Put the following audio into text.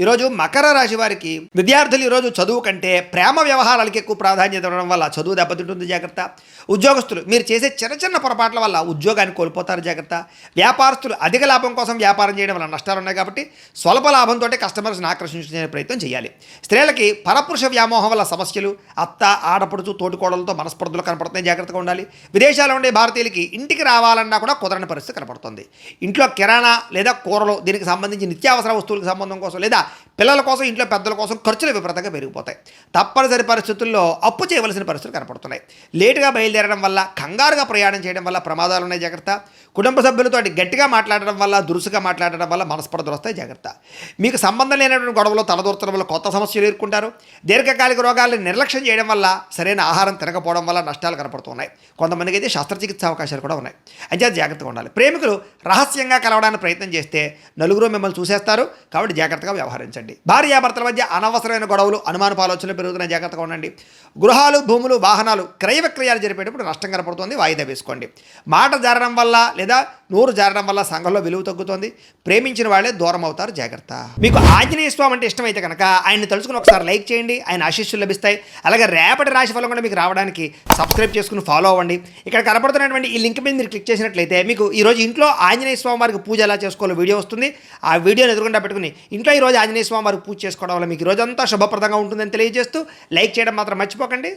ఈరోజు మకర రాశి వారికి విద్యార్థులు ఈరోజు చదువు కంటే ప్రేమ వ్యవహారాలకు ఎక్కువ ప్రాధాన్యత ఇవ్వడం వల్ల చదువు దెబ్బతింటుంది, జాగ్రత్త. ఉద్యోగస్తులు మీరు చేసే చిన్న చిన్న పొరపాట్ల వల్ల ఉద్యోగాన్ని కోల్పోతారు, జాగ్రత్త. వ్యాపారస్తులు అధిక లాభం కోసం వ్యాపారం చేయడం వల్ల నష్టాలు ఉన్నాయి కాబట్టి స్వల్ప లాభంతో కస్టమర్స్ని ఆకర్షించే ప్రయత్నం చేయాలి. స్త్రీలకి పరపురుష వ్యామోహం వల్ల సమస్యలు, అత్త ఆడపడుచు తోటికోడలతో మనస్పర్ధలు కనపడుతున్నాయి, జాగ్రత్తగా ఉండాలి. విదేశాల్లో ఉండే భారతీయులకి ఇంటికి రావాలన్నా కూడా కుదరని పరిస్థితి కనపడుతుంది. ఇంట్లో కిరాణా లేదా కూరలు దీనికి సంబంధించి నిత్యావసర వస్తువులకు సంబంధం కోసం లేదా పిల్లల కోసం ఇంట్లో పెద్దల కోసం ఖర్చులు విపరీతంగా పెరిగిపోతాయి. తప్పనిసరి పరిస్థితుల్లో అప్పు చేయవలసిన పరిస్థితులు కనపడుతున్నాయి. లేటుగా బయలుదేరడం వల్ల, కంగారుగా ప్రయాణం చేయడం వల్ల ప్రమాదాలు ఉన్నాయి, జాగ్రత్త. కుటుంబ సభ్యులతో గట్టిగా మాట్లాడడం వల్ల, దురుసుగా మాట్లాడడం వల్ల మనస్పర్ధలు వస్తాయి, జాగ్రత్త. మీకు సంబంధం లేనటువంటి గొడవలు తలదూర్చడం వల్ల కొత్త సమస్యలు ఎదుర్కొంటారు. దీర్ఘకాలిక రోగాలను నిర్లక్ష్యం చేయడం వల్ల, సరైన ఆహారం తినకపోవడం వల్ల నష్టాలు కనపడుతున్నాయి. కొంతమందికి అయితే శస్త్రచికిత్స అవకాశాలు కూడా ఉన్నాయి. అయితే జాగ్రత్తగా ఉండాలి. ప్రేమికులు రహస్యంగా కలవడానికి ప్రయత్నం చేస్తే నలుగురు మిమ్మల్ని చూసేస్తారు, కాబట్టి జాగ్రత్తగా వ్యవహరించండి. భార్యాభర్తల మధ్య అనవసరమైన గొడవలు, అనుమానపు ఆలోచనలు పెరుగుతున్న, జాగ్రత్తగా ఉండండి. గృహాలు, భూములు, వాహనాలు క్రయ విక్రయాలు జరిపేటప్పుడు నష్టం కనపడుతుంది, వాయిదా వేసుకోండి. మాట జారడం వల్ల లేదా నోరు జారడం వల్ల సంఘంలో విలువ తగ్గుతుంది. ప్రేమించిన వాళ్ళే దూరం అవుతారు, జాగ్రత్త. మీకు ఆంజనేయ స్వామి అంటే ఇష్టమైతే కనుక ఆయన్ని తలుచుకుని ఒకసారి లైక్ చేయండి, ఆయన ఆశీస్సులు లభిస్తాయి. అలాగే రేపటి రాశి ఫలం కూడా మీకు రావడానికి సబ్స్క్రైబ్ చేసుకుని ఫాలో అవ్వండి. ఇక్కడ కనపడుతున్నటువంటి ఈ లింక్ మీద మీరు క్లిక్ చేసినట్లయితే మీకు ఈరోజు ఇంట్లో ఆంజనేయ స్వామి వారికి పూజ ఎలా చేసుకోవాలో వీడియో వస్తుంది. ఆ వీడియోని ఎదురుకుండా పెట్టుకుని ఇంట్లో ఈరోజు ఆంజనేయ స్వామి వారికి పూజ చేసుకోవడం వల్ల మీకు రోజంతా శుభప్రదంగా ఉంటుందని తెలియజేస్తూ లైక్ చేయడం మాత్రం మర్చిపోకండి.